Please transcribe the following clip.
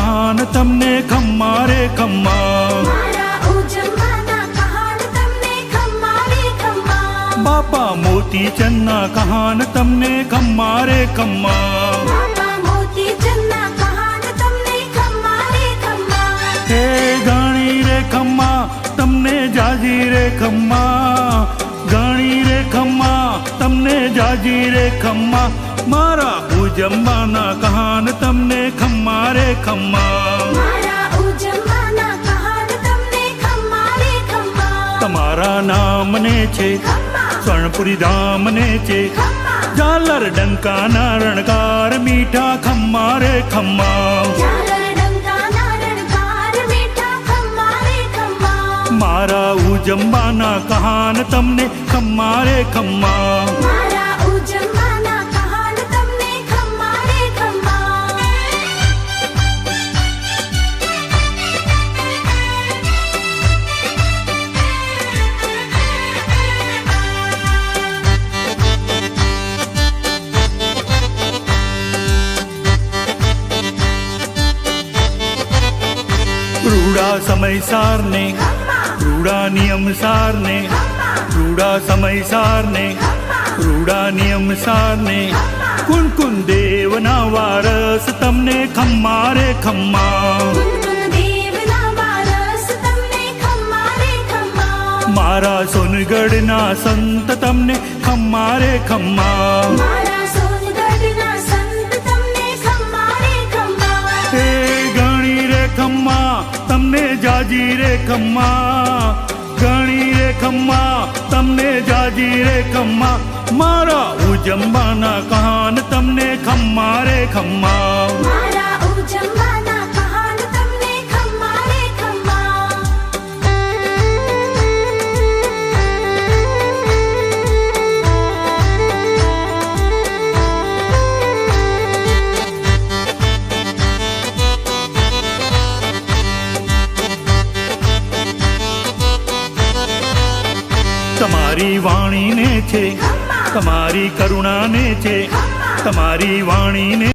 કહાન તમને ખમ્મા રે ખમ્મા, બાપા મોતીચંદના કહાન તમને ખમ્મા રે ખમ્મા, હે ગણી રે ખમ્મા તમને જાજી રે ખમ્મા, ગણી રે ખમ્મા તમને જાજી રે ખમ્મા, મારા ઉજમ્બાના કહાન તમને ખમ્મા રે ખમ્મા, તમારા નામને છે સ્વર્ણપુરી ધામને છે, ઝાલર ડંકાના રણકાર મીઠા ખમ્મા રે ખમ્મા, મારા ઉજમ્બાના કહાન તમને ખમ્મા રે ખમ્મા, રૂડા સમય સારને રૂડા નિયમ સારને, રૂડા સમય સારને રૂડા નિયમ સારને, કુનકુન દેવના વારસ તમને ખમ્મા રે ખમ્મા, મારા સોનગઢના સંત તમને ખમ્મા રે ખમ્મા, હે ગણી રે ખમ્મા તમને જાજી રે ખમ્મા, ગણી રે ખમ્મા તમને જાજી રે ખમ્મા, મારા ઉજમ્બાના કહાન તમને ખમ્મા રે ખમ્મા, તમારી વાણીને છે તમારી કરુણાને છે, તમારી વાણીને